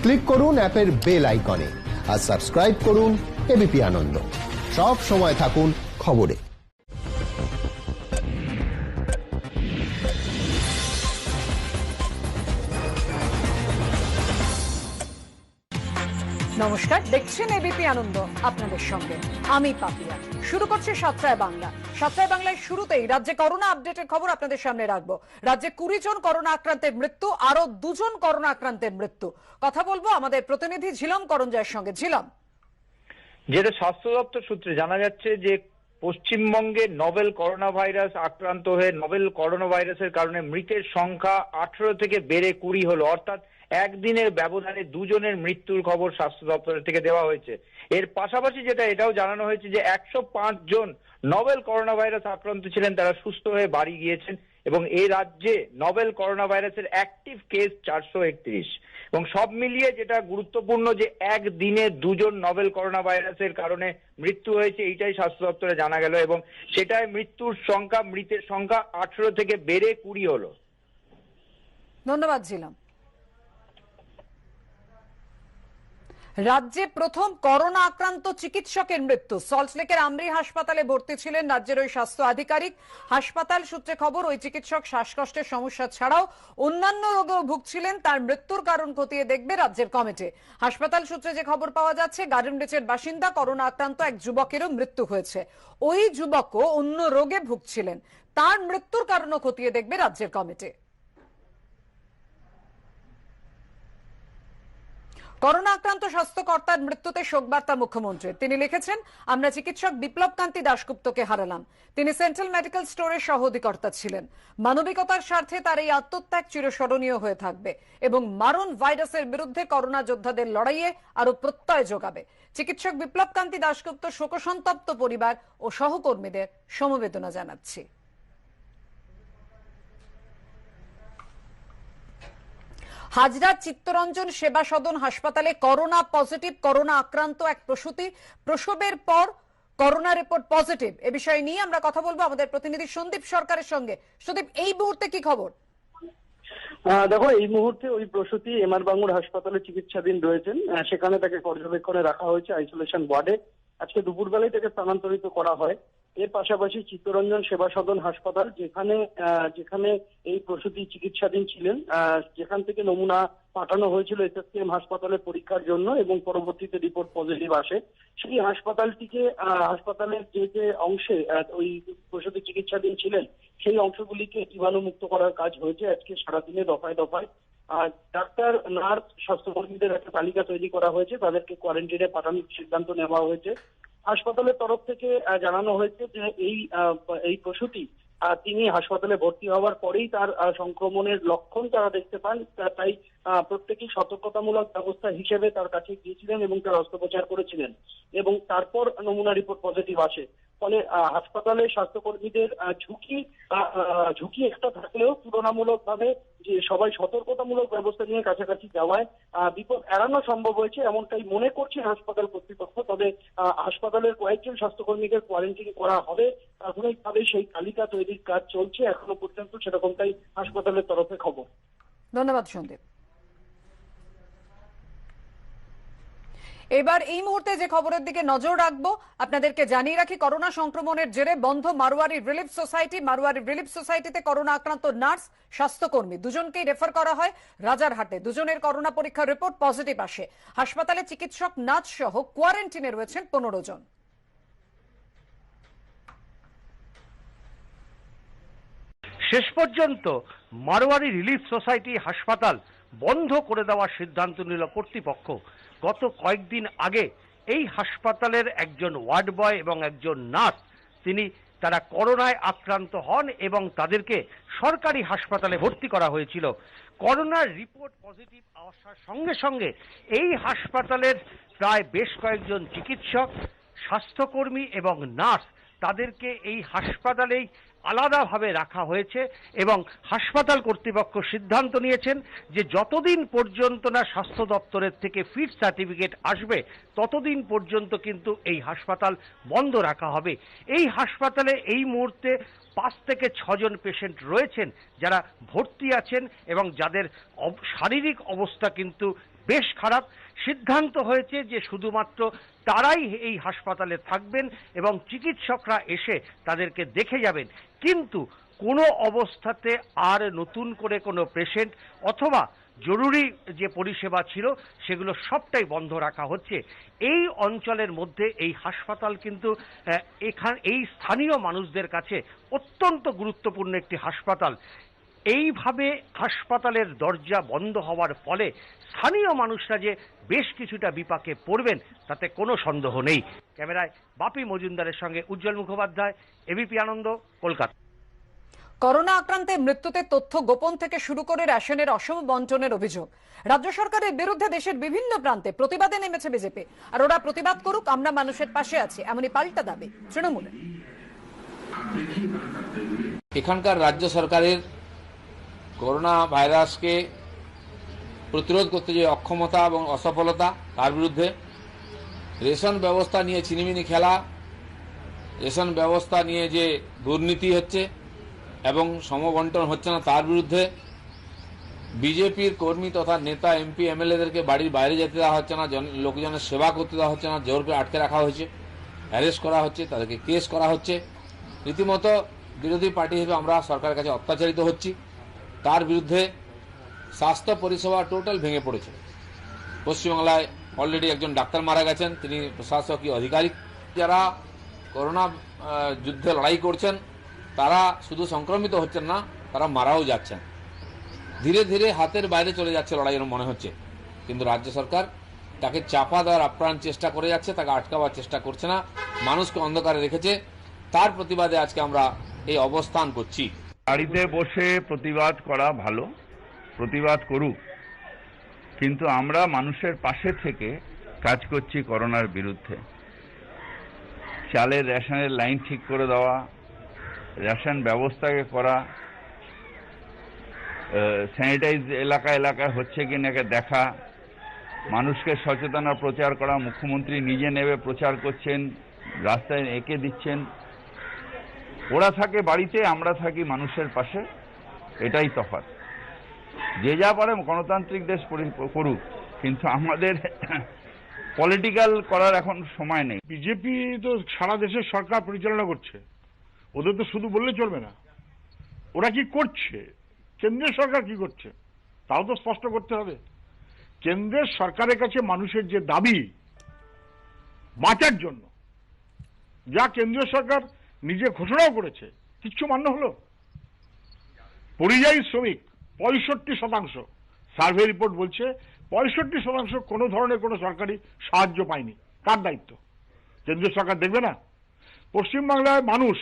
Click করুন অ্যাপের bell আইকনে আর সাবস্ক্রাইব করুন এবিপি আনন্দ। সব সময় থাকুন খবরে। নমস্কার, দেখছেন এবিপি আনন্দ, আপনাদের সঙ্গে আমি পাপিয়া। শুরু করছে সাতটায় বাংলা। সাতটায় বাংলায় শুরুতেই রাজ্যে করোনা আপডেটের খবর আপনাদের সামনে রাখবো। রাজ্যে 20 জন করোনা আক্রান্তের মৃত্যু, আরো 2 জন করোনা আক্রান্তের মৃত্যু। কথা বলবো আমাদের প্রতিনিধি ঝিলম করঞ্জয়ের সঙ্গে। ঝিলম, যেটা স্বাস্থ্য দপ্তর সূত্রে জানা যাচ্ছে যে পশ্চিমবঙ্গে নভেল করোনা ভাইরাস আক্রান্ত হয়ে নভেল করোনা ভাইরাসের কারণে মৃতের সংখ্যা 18 থেকে বেড়ে 20 হলো, অর্থাৎ একদিনের ব্যবধানে 2 জনের মৃত্যুর খবর স্বাস্থ্য দপ্তরের থেকে দেওয়া হয়েছে। এর পাশাপাশি যেটা এটাও জানানো হয়েছে যে 105 জন নভেল করোনা ভাইরাস আক্রান্ত ছিলেন, তারা সুস্থ হয়ে বাড়ি গিয়েছেন এবং এই রাজ্যে নভেল করোনা ভাইরাসের অ্যাক্টিভ কেস 431। এবং সব মিলিয়ে যেটা গুরুত্বপূর্ণ যে একদিনে 2 জন নভেল করোনা ভাইরাসের কারণে মৃত্যু হয়েছে, এইটাই স্বাস্থ্য দপ্তরে জানা গেল এবং সেটাই মৃত্যুর সংখ্যা, মৃতের সংখ্যা 18 থেকে বেড়ে 20 হলো। ধন্যবাদ ঝিলম। রাজ্যে প্রথম করোনা আক্রান্ত চিকিৎসকের মৃত্যু। সল্টলেকের আমরি হাসপাতালে ভর্তি ছিলেন রাজ্যের ওই স্বাস্থ্য আধিকারিক। হাসপাতাল সূত্রে খবর, ওই চিকিৎসক শ্বাসকষ্টের সমস্যা ছাড়াও অন্যান্য রোগেও ভুগছিলেন। তার মৃত্যুর কারণ খতিয়ে দেখবে রাজ্যের কমিটি। হাসপাতাল সূত্রে যে খবর পাওয়া যাচ্ছে, গার্ডেনরিচের বাসিন্দা করোনা আক্রান্ত এক যুবকেরও মৃত্যু হয়েছে। ওই যুবকও অন্য রোগে ভুগছিলেন। তার মৃত্যুর কারণও খতিয়ে দেখবে রাজ্যের কমিটি। করোনা আক্রান্ত স্বাস্থ্যকর্তার মৃত্যুতে শোকবার্তা মুখ্যমন্ত্রীর। তিনি লিখেছেন, আমরা চিকিৎসক বিপ্লব কান্তি দাশগুপ্তকে হারালাম। তিনি সেন্ট্রাল মেডিকেল স্টোরের সহ অধিকর্তা ছিলেন। মানবিকতার স্বার্থে তার এই আত্মত্যাগ চিরস্মরণীয় হয়ে থাকবে এবং মারণ ভাইরাসের বিরুদ্ধে করোনা যোদ্ধাদের লড়াইয়ে আরো প্রত্যয় যোগাবে। চিকিৎসক বিপ্লব কান্তি দাশগুপ্ত শোকসন্তপ্ত পরিবার ও সহকর্মীদের সমবেদনা জানাচ্ছি। হাজরা চিত্তরঞ্জন সেবা সদন হাসপাতালে করোনা পজিটিভ, করোনা আক্রান্ত এক প্রসূতি। প্রসবের পর করোনা রিপোর্ট পজিটিভ। এ বিষয়ে নিয়ে আমরা কথা বলবো আমাদের প্রতিনিধি সন্দীপ সরকারের সঙ্গে। সন্দীপ, এই মুহূর্তে কি খবর? দেখো, এই মুহূর্তে ওই প্রসূতি এমআর বাঙ্গুর হাসপাতালে চিকিৎসাধীন রয়েছেন। সেখানে তাকে পর্যবেক্ষণে রাখা হয়েছে আইসোলেশন ওয়ার্ডে। আজকে দুপুরবেলায় তাকে স্থানান্তরিত করা হয়। এর পাশাপাশি চিত্তরঞ্জন সেবা সদন হাসপাতাল, যেখানে এই প্রসূতি চিকিৎসাধীন ছিলেন, যেখান থেকে নমুনা পাঠানো হয়েছিল এসএসকেএম হাসপাতালে পরীক্ষার জন্য এবং পরবর্তীতে রিপোর্ট পজিটিভ আসে, সেই হাসপাতালটিকে হাসপাতালের যে অংশে ওই প্রসূতি চিকিৎসাধীন ছিলেন সেই অংশগুলিকে জীবাণুমুক্ত করার কাজ হয়েছে। আজকে সারাদিনে দফায় দফায় ডাক্তার, নার্স, স্বাস্থ্যকর্মীদের একটা তালিকা তৈরি করা হয়েছে, তাদেরকে কোয়ারেন্টাইনে পাঠানোর সিদ্ধান্ত নেওয়া হয়েছে। হাসপাতালের তরফ থেকে জানানো হয়েছে যে এই প্রসূতি তিনি হাসপাতালে ভর্তি হওয়ার পরেই তার সংক্রমণের লক্ষণ তারা দেখতে পান, তাই প্রত্যেকেই সতর্কতামূলক ব্যবস্থা হিসেবে তার কাছে গিয়েছিলেন এবং তার অস্ত্রোপচার করেছিলেন এবং তারপর নমুনা রিপোর্ট পজিটিভ আসে। ফলে হাসপাতালে স্বাস্থ্যকর্মীদের ঝুঁকি একটা থাকলেও তুলনামূলকভাবে যে সবাই সতর্কতামূলক ব্যবস্থা নিয়ে কাছাকাছি যাওয়ায় বিপদ এড়ানো সম্ভব হয়েছে, এমনটাই মনে করছে হাসপাতাল কর্তৃপক্ষ। তবে হাসপাতালের কয়েকজন স্বাস্থ্যকর্মীকে কোয়ারেন্টাইন করা হবে, প্রাথমিকভাবে সেই তালিকা তৈরির কাজ চলছে এখনো পর্যন্ত, সেরকমটাই হাসপাতালের তরফে খবর। ধন্যবাদ সন্দীপ। এবার এই মুহূর্তে যে খবরের দিকে নজর রাখবো, আপনাদেরকে জানিয়ে রাখি, করোনা সংক্রমণের জেরে বন্ধ Marwari relief society. Marwari relief সোসাইটিতে করোনা আক্রান্ত নার্স, স্বাস্থ্যকর্মী দুজনকেই রেফার করা হয় রাজারহাটে। দুজনের করোনা পরীক্ষার রিপোর্ট পজিটিভ আসে। হাসপাতালে চিকিৎসক, নার্স সহ কোয়ারেন্টিনে রয়েছেন 15 জন। শেষ পর্যন্ত মারোয়ারি রিলিফ সোসাইটি হাসপাতাল বন্ধ করে দেওয়ার সিদ্ধান্ত নিল কর্তৃপক্ষ। গত কয়েকদিন আগে এই হাসপাতালের একজন ওয়ার্ড বয় এবং একজন নার্স তারা করোনায় আক্রান্ত হন এবং তাদেরকে সরকারি হাসপাতালে ভর্তি করা হয়েছিল। করোনার রিপোর্ট পজিটিভ আসার সঙ্গে সঙ্গে এই হাসপাতালের প্রায় বেশ কয়েকজন চিকিৎসক, স্বাস্থ্যকর্মী এবং নার্স তাদেরকে এই হাসপাতালেই আলাদাভাবে রাখা হয়েছে এবং হাসপাতাল কর্তৃপক্ষ সিদ্ধান্ত নিয়েছেন যে যতদিন পর্যন্ত না স্বাস্থ্য দপ্তরের থেকে ফিট সার্টিফিকেট আসবে ততদিন পর্যন্ত কিন্তু এই হাসপাতাল বন্ধ রাখা হবে। এই হাসপাতালে এই মুহূর্তে 5 থেকে 6 জন পেশেন্ট রয়েছেন যারা ভর্তি আছেন এবং যাদের শারীরিক অবস্থা কিন্তু বেশ খারাপ। সিদ্ধান্ত হয়েছে যে শুধুমাত্র তারাই এই হাসপাতালে থাকবেন এবং চিকিৎসকরা এসে তাদেরকে দেখে যাবেন, কিন্তু কোনো অবস্থাতে আর নতুন করে কোনো পেশেন্ট অথবা জরুরি যে পরিষেবা ছিল সেগুলো সবটাই বন্ধ রাখা হচ্ছে। এই অঞ্চলের মধ্যে এই হাসপাতাল কিন্তু এই স্থানীয় মানুষদের কাছে অত্যন্ত গুরুত্বপূর্ণ একটি হাসপাতাল। এইভাবে হাসপাতালের দরজা বন্ধ হওয়ার ফলে স্থানীয় মানুষরা যে বেশ কিছুটা বিপাকে পড়বেন তাতে কোনো সন্দেহ নেই। ক্যামেরায় বাপি মজুমদারের সঙ্গে উজ্জ্বল মুখোপাধ্যায়, এবিপি আনন্দ, কলকাতা। করোনা আক্রান্তের মৃত্যুতে তথ্য গোপন থেকে শুরু করে রেশনের অসম বন্টনের অভিযোগ। রাজ্য সরকারের বিরুদ্ধে দেশের বিভিন্ন প্রান্তে প্রতিবাদে নেমেছে বিজেপি। আর ওরা প্রতিবাদ করুক, আমরা মানুষের পাশে আছি, এমনই পাল্টা দাবি তৃণমূলের। এখানকার রাজ্য সরকারের করোনা ভাইরাসকে প্রতিরোধ করতে যে অক্ষমতা এবং অসফলতা, তার বিরুদ্ধে রেশন ব্যবস্থা নিয়ে ছিনিমিনি খেলা, রেশন ব্যবস্থা নিয়ে যে দুর্নীতি হচ্ছে এবং সমবন্টন হচ্ছে না, তার বিরুদ্ধে বিজেপির কর্মী তথা নেতা, এমপি, এমএলএদেরকে বাড়ির বাইরে যেতে দেওয়া হচ্ছে না, লোকজনের সেবা করতে দেওয়া হচ্ছে না, জোর করে আটকে রাখা হয়েছে, অ্যারেস্ট করা হচ্ছে, তাদেরকে কেস করা হচ্ছে। রীতিমতো বিরোধী পার্টি হিসেবে আমরা সরকারের কাছে অত্যাচারিত হচ্ছি। তার বিরুদ্ধে স্বাস্থ্য পরিষেবা টোটাল ভেঙে পড়েছে। পশ্চিমবাংলায় অলরেডি একজন ডাক্তার মারা গেছেন, তিনি প্রশাসकीय আধিকারিক। যারা করোনা যুদ্ধে লড়াই করছেন তারা শুধু সংক্রমিত হচ্ছেন না, তারা মারাও যাচ্ছেন। ধীরে ধীরে হাতের বাইরে চলে যাচ্ছে লড়াইয়ের মনে হচ্ছে, কিন্তু রাজ্য সরকার তাকে চাপা দেওয়ার আপ্রাণ চেষ্টা করে যাচ্ছে, তাকে আটকাবার চেষ্টা করছে না, মানুষকে অন্ধকারে রেখেছে। তার প্রতিবাদে আজকে আমরা এই অবস্থান করছি। বাড়িতে বসে প্রতিবাদ করা ভালো, প্রতিবাদ করুক, কিন্তু আমরা মানুষের পাশে থেকে কাজ করছি করোনার বিরুদ্ধে। চালের রেশনের লাইন ঠিক করে দেওয়া, রেশন ব্যবস্থাকে করা, স্যানিটাইজ এলাকায় হচ্ছে কি না দেখা, মানুষকে সচেতনতা প্রচার করা। মুখ্যমন্ত্রী নিজে নেবে প্রচার করছেন, রাস্তায় এঁকে দিচ্ছেন। ওরা থাকে বাড়িতে, আমরা থাকি মানুষের পাশে, এটাই তফাৎ। যে যা পারে গণতান্ত্রিক দেশ করুক, কিন্তু আমাদের পলিটিক্যাল করার এখন সময় নেই। বিজেপি তো সারা দেশের সরকার পরিচালনা করছে, ওদের তো শুধু বললে চলবে না। ওরা কি করছে, কেন্দ্রীয় সরকার কি করছে তাও তো স্পষ্ট করতে হবে। কেন্দ্রের সরকারের কাছে মানুষের যে দাবি বাঁচার জন্য, যা কেন্দ্রীয় সরকার নিজে ঘোষণাও করেছে, কিচ্ছু মান্য হলো? পরিযায়ী শ্রমিক 65%, সার্ভে রিপোর্ট বলছে 65% কোনো ধরনের কোনো সরকারি সাহায্য পায়নি। কার দায়িত্ব? কেন্দ্রীয় সরকার দেখবে না? পশ্চিমবাংলায় মানুষ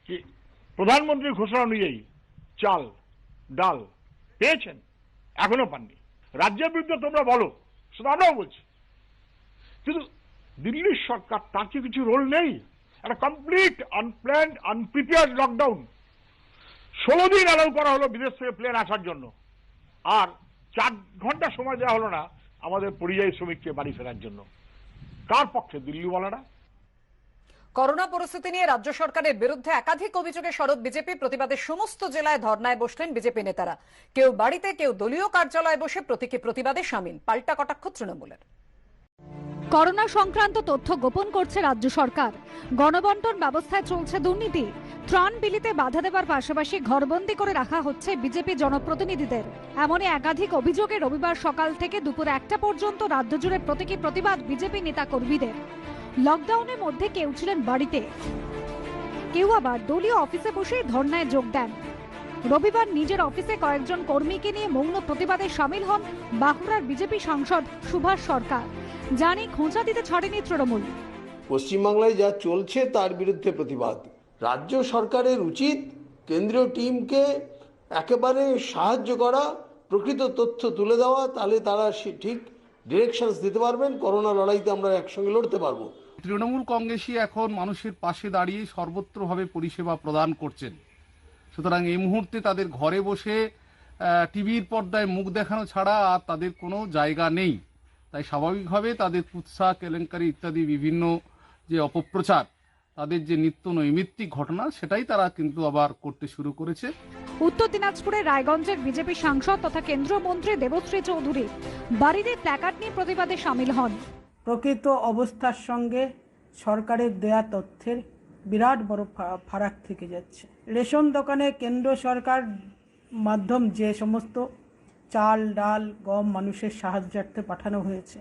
কি প্রধানমন্ত্রীর ঘোষণা অনুযায়ী চাল ডাল পেয়েছেন? এখনো পাননি। রাজ্যের বিরুদ্ধে তোমরা বলো, সেটা আমরাও বলছি, কিন্তু দিল্লির সরকার তার কি কিছু রোল নেই? একটা কমপ্লিট আনপ্ল্যান্ড আনপ্রিপেয়ার্ড লকডাউন, 16 দিন অ্যালাউ করা হলো বিদেশ থেকে প্লেন আসার জন্য, আর 4 ঘন্টা সময় দেওয়া হলো না আমাদের পরিযায়ী শ্রমিককে বাড়ি ফেরার জন্য। কার পক্ষে দিল্লিওয়ালারা? করোনা পরিস্থিতি নিয়ে রাজ্য সরকারের বিরুদ্ধে একাধিক অভিযোগে সরব বিজেপি। প্রতিবাদে সমস্ত জেলায় ধর্নায় বসলেন বিজেপি নেতারা। কেউ বাড়িতে, কেউ দলীয় কার্যালয়ে বসে প্রতীকী প্রতিবাদে সামিল। পাল্টা কটাক্ষ তৃণমূলের। করোনা সংক্রান্ত তথ্য গোপন করছে রাজ্য সরকার। গণবন্টন ব্যবস্থায় চলছে দুর্নীতি। ত্রাণ বিলিতে বাধা দেওয়ার পাশাপাশি ঘরবন্দি করে রাখা হচ্ছে বিজেপি জনপ্রতিনিধিদের। এমনই একাধিক অভিযোগে রবিবার সকাল থেকে দুপুর 1টা পর্যন্ত রাজ্য জুড়ে প্রতীকী প্রতিবাদ বিজেপি নেতা কর্মীদের। লকডাউনের মধ্যে কেউ ছিলেন বাড়িতে, কেউ আবার দলীয় অফিসে বসে ধর্নায় যোগ দেন। রবিবার নিজের অফিসে কয়েকজন কর্মীকে নিয়ে মৌন প্রতিবাদে সামিল হন বাঁকুড়ার বিজেপি সাংসদ সুভাষ সরকার। জানি খোঁচা দিতে ছাড়েনি তৃণমূল। পশ্চিমবাংলায় যা চলছে তার বিরুদ্ধে প্রতিবাদ। রাজ্য সরকারের উচিত কেন্দ্রীয় টিমকে একেবারে সাহায্য করা, প্রকৃত তথ্য তুলে দেওয়া, তাহলে তারা ঠিক ডিরেকশনস দিতে পারবেন। করোনা লড়াইতে আমরা একসঙ্গে লড়তে পারবো। তৃণমূল কংগ্রেসই এখন মানুষের পাশে দাঁড়িয়ে সর্বত্রভাবে পরিষেবা প্রদান করছেন। সুতরাং এই মুহূর্তে তাদের ঘরে বসে টিভির পর্দায় মুখ দেখানো ছাড়া আর তাদের কোনো জায়গা নেই। তাই স্বাভাবিকভাবে তাদের কুৎসা, কেলেঙ্কারি ইত্যাদি বিভিন্ন যে অপপ্রচার, তাদের যে নিত্য নৈমিত্তিক ঘটনা, সেটাই তারা কিন্তু আবার করতে শুরু করেছে। উত্তর দিনাজপুরের রায়গঞ্জের বিজেপি সাংসদ তথা কেন্দ্রীয় মন্ত্রী দেবশ্রী চৌধুরী বাড়িতে প্ল্যাকার্ড নিয়ে প্রতিবাদে সামিল হন। প্রকৃত অবস্থার সঙ্গে সরকারের দেয়া তথ্যের বিরাট বড় ফারাক থেকে যাচ্ছে। রেশন দোকানে কেন্দ্র সরকার মাধ্যম যে সমস্ত চাল ডাল গম মানুষের সাহায্যার্থে পাঠানো হয়েছে,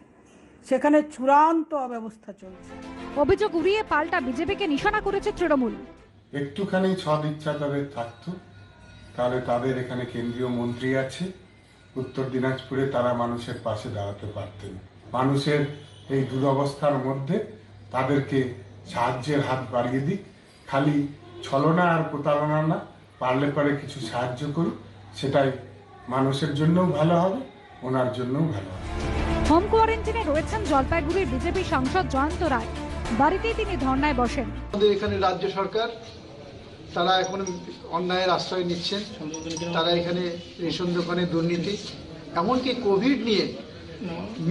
সেখানে চূড়ান্ত অব্যবস্থা চলছে। অভিযোগ উড়িয়ে পাল্টা বিজেপিকে নিশানা করেছে তৃণমূল। একটুখানি সদিচ্ছা তাদের থাকতো, তাহলে তাদের এখানে কেন্দ্রীয় মন্ত্রী আছে, উত্তর দিনাজপুরে তারা মানুষের পাশে দাঁড়াতে পারতেন। মানুষের এই দুরবস্থার মধ্যে তাদেরকে সাহায্যের হাত বাড়িয়ে দিক, খালি ছলনা আর প্রতারণা না, পারলে পারে কিছু সাহায্য করুক, সেটাই মানুষের জন্যও ভালো হবে, ওনার জন্যও ভালো হবে। হোম কোয়ারেন্টাইনে রয়েছেন জলপাইগুড়ির বিজেপি সাংসদ জয়ন্ত রায়। বাড়িতেই তিনি ধর্নায় বসেন। আমাদের এখানে রাজ্য সরকার তারা এখন অন্যায়ের আশ্রয় নিচ্ছেন, তারা এখানে রেশন দোকানে দুর্নীতি, এমনকি কোভিড নিয়ে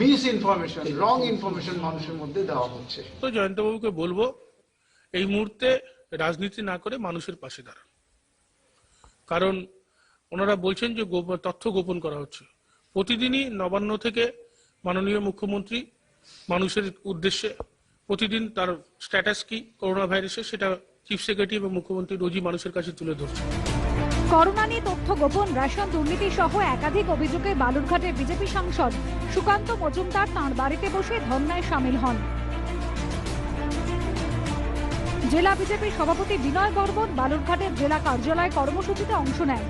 মিস ইনফরমেশন, রং ইনফরমেশন মানুষের মধ্যে দেওয়া হচ্ছে। তো জয়ন্তবাবুকে বলবো এই মুহূর্তে রাজনীতি না করে মানুষের পাশে দাঁড়ান, কারণ ওনারা বলছেন যে তথ্য গোপন করা হচ্ছে। প্রতিদিনই নবান্ন থেকে মাননীয় মুখ্যমন্ত্রী মানুষের উদ্দেশ্যে প্রতিদিন তার স্ট্যাটাস কি করোনা ভাইরাসের, সেটা চিফ সেক্রেটারি এবং মুখ্যমন্ত্রী রোজই মানুষের কাছে তুলে ধরছে। করোনা নিয়ে তথ্য গোপন, রেশন দুর্নীতি সহ একাধিক অভিযোগে বালুরঘাটের বিজেপি সাংসদ সুকান্ত মজুমদার তাঁর বাড়িতে বসে ধর্নায় সামিল হন। জেলা বিজেপির সভাপতি বিনয় বর্মন বালুরঘাটের জেলা কার্যালয় কর্মসূচিতে অংশ নেন।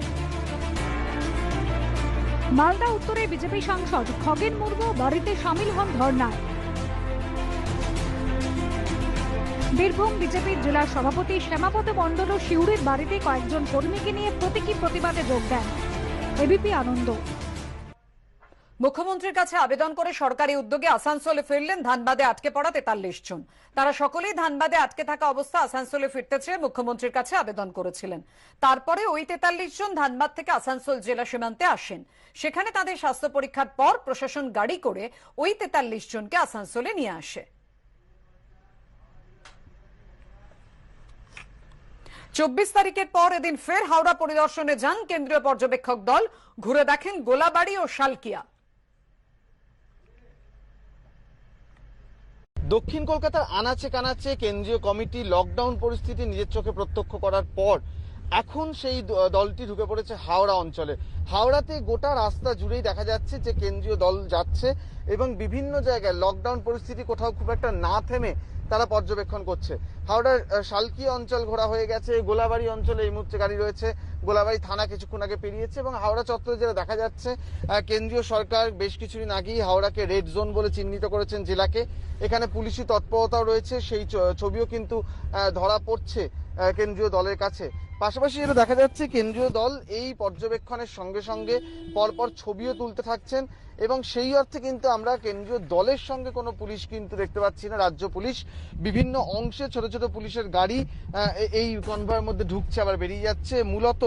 মালদা উত্তরে বিজেপি সাংসদ খগেন মুর্মু বাড়িতে সামিল হন ধর্নায়। বীরভূম বিজেপির জেলা সভাপতি শ্যামাপদ মণ্ডল শিউরির বাড়িতে কয়েকজন কর্মীকে নিয়ে প্রতীকী প্রতিবাদে যোগ দেন। এবিপি আনন্দ। মুখ্যমন্ত্রীর কাছে আবেদন করে সরকারি উদ্যোগে আসানসোলে ফিরলেন ধানবাদে আটকে পড়া 43 জন। তারা সকলেই ধানবাদে আটকে থাকা অবস্থা আসানসোলে ফিরতে চেয়ে মুখ্যমন্ত্রীর কাছে আবেদন করেছিলেন। তারপরে ওই 43 জন ধানবাদ থেকে আসানসোল জেলা সীমান্তে আসেন। সেখানে তাদের স্বাস্থ্য পরীক্ষার পর প্রশাসন গাড়ি করে ওই 43 জনকে আসানসোলে নিয়ে আসে। 24 তারিখের পর এদিন ফের হাওড়া পরিদর্শনে যান কেন্দ্রীয় পর্যবেক্ষক দল। ঘুরে দেখেন গোলাবাড়ি ও শালকিয়া। দক্ষিণ কলকাতার আনাচে কানাচে কেন্দ্রীয় কমিটি লকডাউন পরিস্থিতি নিজের চোখে প্রত্যক্ষ করার পর এখন সেই দলটি ঢুকে পড়েছে হাওড়া অঞ্চলে। হাওড়াতে গোটা রাস্তা জুড়েই দেখা যাচ্ছে যে কেন্দ্রীয় দল যাচ্ছে এবং বিভিন্ন জায়গায় লকডাউন পরিস্থিতি কোথাও খুব একটা না থেমে তারা পর্যবেক্ষণ করছে। হাওড়ার শালকিয়া অঞ্চল ঘোরা হয়ে গেছে, গোলাবাড়ি অঞ্চলে এই মুহূর্তে গাড়ি রয়েছে, গোলাবাড়ি থানা কিছুক্ষণ আগে পেরিয়েছে এবং হাওড়া চত্বরে যেটা দেখা যাচ্ছে কেন্দ্রীয় সরকার বেশ কিছুদিন আগেই হাওড়াকে রেড জোন বলে চিহ্নিত করেছেন জেলাকে। এখানে পুলিশি তৎপরতাও রয়েছে, সেই ছবিও কিন্তু ধরা পড়ছে কেন্দ্রীয় দলের কাছে। পাশাপাশি যেটা দেখা যাচ্ছে কেন্দ্রীয় দল এই পর্যবেক্ষণের সঙ্গে সঙ্গে পরপর ছবিও তুলতে থাকছেন এবং সেই অর্থে কিন্তু আমরা কেন্দ্রীয় দলের সঙ্গে কোনো পুলিশ কিন্তু দেখতে পাচ্ছি না। রাজ্য পুলিশ বিভিন্ন অংশে ছোট ছোট পুলিশের গাড়ি এই কনভয়ের মধ্যে ঢুকছে আবার বেরিয়ে যাচ্ছে। মূলত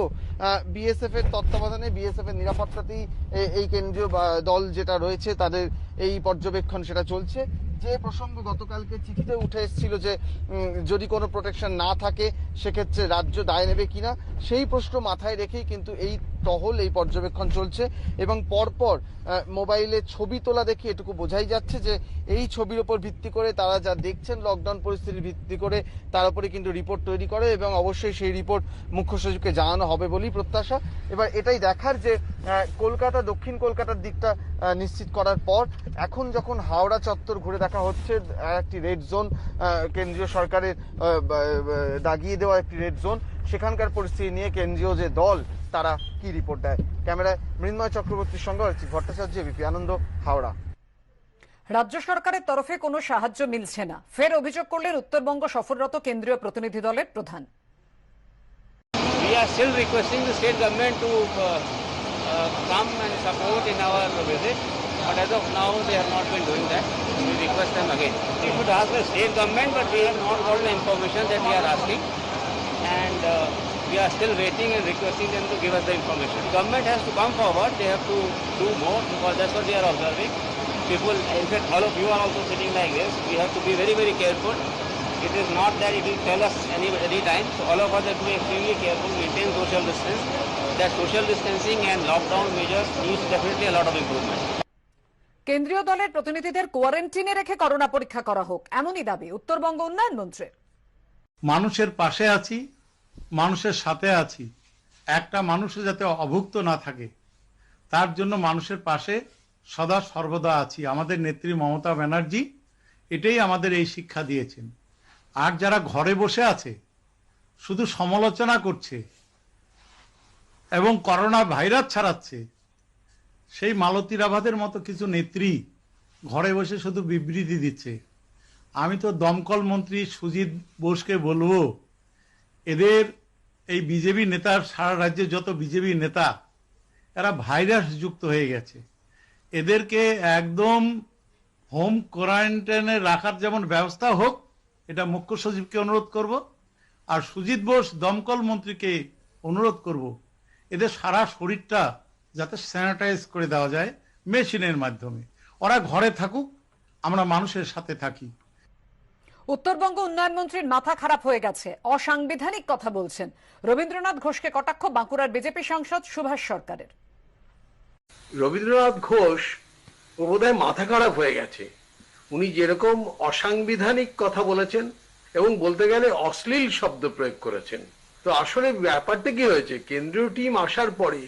বিএসএফ এর তত্ত্বাবধানে বিএসএফ এর নিরাপত্তাতেই এই কেন্দ্রীয় দল যেটা রয়েছে তাদের এই পর্যবেক্ষণ সেটা চলছে। যে প্রসঙ্গ গতকালকে চিঠিতে উঠে এসেছিল যে যদি কোনো প্রোটেকশন না থাকে সেক্ষেত্রে রাজ্য দায় নেবে কিনা, সেই প্রশ্ন মাথায় রেখেই কিন্তু এই টহল এই পর্যবেক্ষণ চলছে এবং পরপর মোবাইলে ছবি তোলা দেখে এটুকু বোঝাই যাচ্ছে যে এই ছবির উপর ভিত্তি করে তারা যা দেখছেন লকডাউন পরিস্থিতির ভিত্তি করে তার উপরে কিন্তু রিপোর্ট তৈরি করে এবং অবশ্যই সেই রিপোর্ট মুখ্য সচিবকে জানানো হবে বলেই প্রত্যাশা। এবার এটাই দেখার যে কলকাতা দক্ষিণ কলকাতার দিকটা নিশ্চিত করার পর এখন যখন হাওড়া চত্বর ঘুরে দেখা হচ্ছে একটি রেড জোন, কেন্দ্রীয় সরকারের দাগিয়ে দেওয়া একটি রেড জোন, সেখানকার পরিস্থিতি নিয়ে কেন্দ্রীয় যে দল তারা কি রিপোর্ট দেয়। ক্যামেরায় মৃন্ময় চক্রবর্তীর সঙ্গে অর্চিত ভট্টাচার্য, এবিপি আনন্দ, হাওড়া। রাজ্য সরকারের তরফে কোনো সাহায্য মিলছে না, ফের অভিযোগ করলেন উত্তরবঙ্গ সফররত কেন্দ্রীয় প্রতিনিধি দলের প্রধান। We are still requesting the state government to come and support in our visit, but as of now they have not been doing that. We request them again. We should ask the state government, but we have not got the information that we are asking, and we are still waiting and requesting them to give us the information. The government has to come forward. They have to do more because that's what we are observing. People, in fact, all of you are also sitting like this. We have to be very, very careful. It is not that it will tell us any time. So all of us have to be extremely careful, maintain social distance. that social distancing and lockdown measures needs definitely a lot of improvement. কেন্দ্রীয় দলের প্রতিনিধিদের কোয়ারেন্টিনে রেখে corona পরীক্ষা করা হোক, এমনই দাবি উত্তরবঙ্গ উন্নয়ন মন্ত্রীর। মানুষের পাশে আছি, মানুষের সাথে আছি, একটা মানুষও যাতে অভুক্ত না থাকে তার জন্য মানুষের পাশে সদা সর্বদা আছি। আমাদের নেত্রী মমতা ব্যানার্জি এটাই আমাদের এই শিক্ষা দিয়েছেন। আর যারা ঘরে বসে আছে শুধু সমালোচনা করছে এবং করোনা ভাইরাস ছড়াচ্ছে, সেই মালতী রাভাদের মতো কিছু নেত্রী ঘরে বসে শুধু বিবৃতি দিচ্ছে। আমি তো দমকল মন্ত্রী সুজিত বোসকে বলবো, এদের এই বিজেপি নেতার, সারা রাজ্যে যত বিজেপি নেতা এরা ভাইরাস যুক্ত হয়ে গেছে, এদেরকে একদম হোম কোয়ারেন্টাইনে রাখার যেমন ব্যবস্থা হোক, এটা মুখ্য সচিবকে অনুরোধ করব। আর সুজিত বোস দমকল মন্ত্রীকে অনুরোধ করব, এদের সারা শরীরটা যাতে স্যানিটাইজ করে দেওয়া যায় মেশিনের মাধ্যমে। ওরা ঘরে থাকুক, আমরা মানুষের সাথে থাকি। উত্তরবঙ্গ উন্নয়ন মন্ত্রীর মাথা খারাপ হয়ে গেছে, অসাংবিধানিক কথা বলছেন। রবীন্দ্রনাথ ঘোষকে কটাক্ষ বাঁকুড়ার বিজেপি সাংসদ সুভাষ সরকারের। রবীন্দ্রনাথ ঘোষ ও বোধহয় মাথা খারাপ হয়ে গেছে। উনি যেরকম অসাংবিধানিক কথা বলেছেন এবং বলতে গেলে অশ্লীল শব্দ প্রয়োগ করেছেন। তো আসলে ব্যাপারটা কি হয়েছে, কেন্দ্রীয় টিম আসার পরে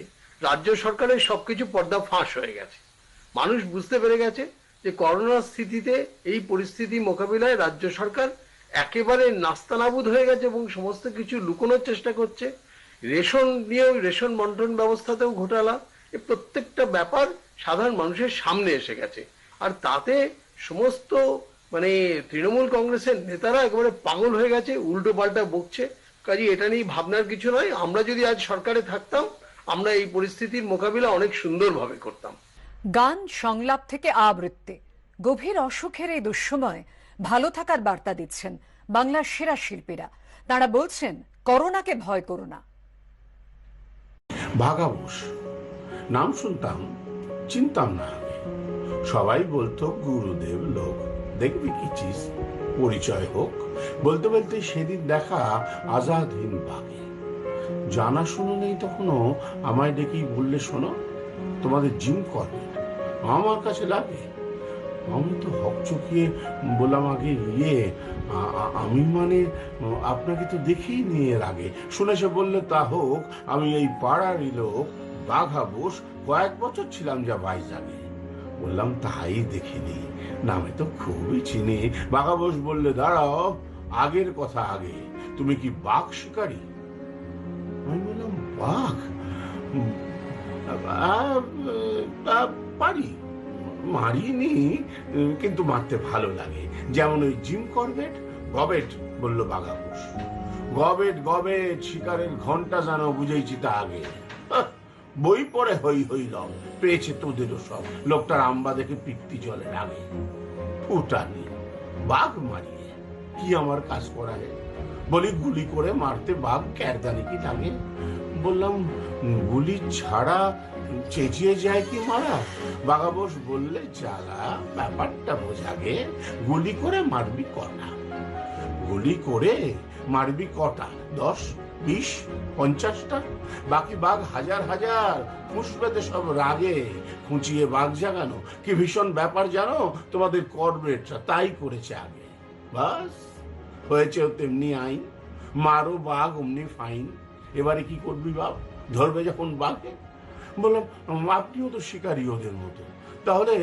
রাজ্য সরকারের সবকিছু পর্দা ফাঁস হয়ে গেছে। মানুষ বুঝতে পেরে গেছে যে করোনার স্থিতিতে এই পরিস্থিতি মোকাবিলায় রাজ্য সরকার একেবারে নাস্তানাবুদ হয়ে গেছে এবং সমস্ত কিছু লুকোনোর চেষ্টা করছে। রেশন নিয়েও, রেশন বন্টন ব্যবস্থাতেও ঘোটালা, এই প্রত্যেকটা ব্যাপার সাধারণ মানুষের সামনে এসে গেছে। আর তাতে সমস্ত তৃণমূল কংগ্রেসের নেতারা একেবারে পাগল হয়ে গেছে, উল্টো পাল্টা বকছে। কাজে এটা নিয়ে ভাবনার কিছু নয়। আমরা যদি আজ সরকারে থাকতাম, আমরা এই পরিস্থিতির মোকাবিলা অনেক সুন্দরভাবে করতাম। গান সংলাপ থেকে আবৃত্তি, গভীর অসুখের এই দুঃসময় ভালো থাকার বার্তা দিচ্ছেন বাংলার সেরা শিল্পীরা। তারা বলছেন, করোনাকে ভয় করো না। ভাগা বোস নাম শুনতাম, চিনতাম না। সবাই বলতো গুরুদেব লোক, দেখবি কি চিজ, পরিচয় হোক। বলতে বলতে সেদিন দেখা আজাদ হিন্দ বাগে। জানা শুনো নেই তখনও আমায় ডেকেই বললে, শোনো তোমাদের জিম করবে, আমার কাছে লাগে। আমি তো হকচকিয়ে বললাম, আগে আমি আপনাকে তো দেখেই নিয়ে এর আগে। শুনে সে বললে, তা হোক, আমি এই পাড়ারই লোক বাঘা বোস, কয়েক বছর ছিলাম যা ভাইজাগে। বললাম, তাই দেখিনি, নামে তো খুবই চিনি। বাঘা বোস বললে, দাঁড়াও, আগের কথা আগে, তুমি কি বাঘ শিকারী? আমি বললাম, বাঘ পারি, মারিনি, কিন্তু মারতে ভালো লাগে, যেমন ওই জিম করবেট। গবেট, বলল বাঘা বোস। গবেট গবেট, শিকারের ঘন্টা জানো, বুঝেছি তা আগে। বই পড়ে হই হই রং পেয়েছে তোদেরও সব। লোকটার আম্বা দেখে পিত্তি জলে লাগে। ফুটানি, বাঘ মারিয়ে কি আমার কাজ করায়? বলি, গুলি করে মারতে বাঘ ক্যারদানি কি লাগে? বললাম, গুলি ছাড়া চেঁচিয়ে যায় কি মারা? বাঘা বোস বললে, জ্বালা, ব্যাপারটা বোঝাগে। গুলি করে মারবি কটা? গুলি করে মারবি কটা? 10, 20, 50টা? বাকি বাঘ হাজার হাজার, ফুসবেতে সব রাগে। খুঁচিয়ে বাঘ জাগানো কি ভীষণ ব্যাপার জানো? তোমাদের কর্পোরেটরা তাই করেছে আগে। বাস, হয়েছে তেমনি আইন, মারো বাঘ অমনি ফাইন। এবারে কি করবি বাপ, ধরবে যখন বাঘে? বললাম, আপনিও তো শিকারী ওদের মতো, তাহলে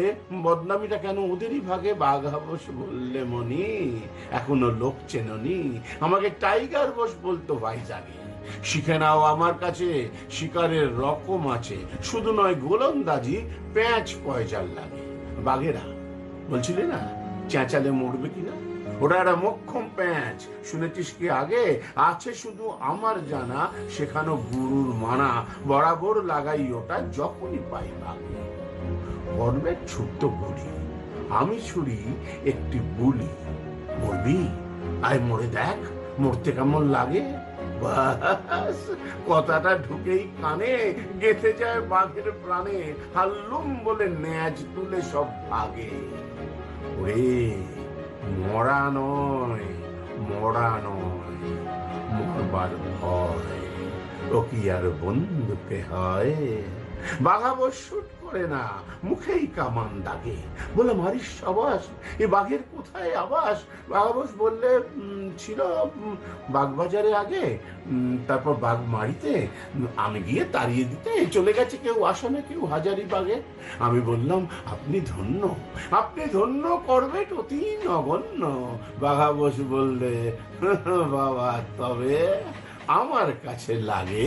বদনামিটা কেন ওদেরই ভাগে? বাঘা বোস বললে, মনি এখনো লোক চেননি, আমাকে টাইগার বোস বলতো ভাইজাগে। শিখে নাও আমার কাছে, শিকারের রকম আছে, শুধু নয় গোলন্দাজি, প্যাঁচ পয়জাল লাগে। বাঘেরা বলছিলে না চেঁচালে মরবে কিনা? ওটা একটা মক্ষম প্যাঁচ, শুনেছিস কি আগে? আছে শুধু আমার জানা, সেখানে গুরুর মানা, বরাবর লাগাই ওটা যখনই পাই বাঘে। করবে ছোট্ট বুড়ি, আমি ছুরি একটি বুলি। মরবি? আয় মরে দেখ, মরতে কেমন লাগে। বাস, কথাটা ঢুকেই কানে, গেঁথে যায় বাঘের প্রাণে। হাল্লুম বলে ন্যাজ তুলে সব ভাগে। ওরে মরা নয়, মরা নয়, মরবার ভয়। ও কি আর বন্দুকে হয়? বাঘাবস শুট করে না, মুখেই কামান দাগে, বলে মারিস সাবাস, এ বাঘের কোথায় আবাস? বাঘাবস বললে ছিল বাগবাজারে আগে, তারপর বাঘ মারিতে, আমি গিয়ে তাড়িয়ে দিতে চলে গেছে কেউ আসামে, কেউ হাজারিবাগে। আমি বললাম আপনি ধন্য, আপনি ধন্য, করবেট অতি নগণ্য। বাঘাবস বললে বাবা তবে আমার কাছে লাগে।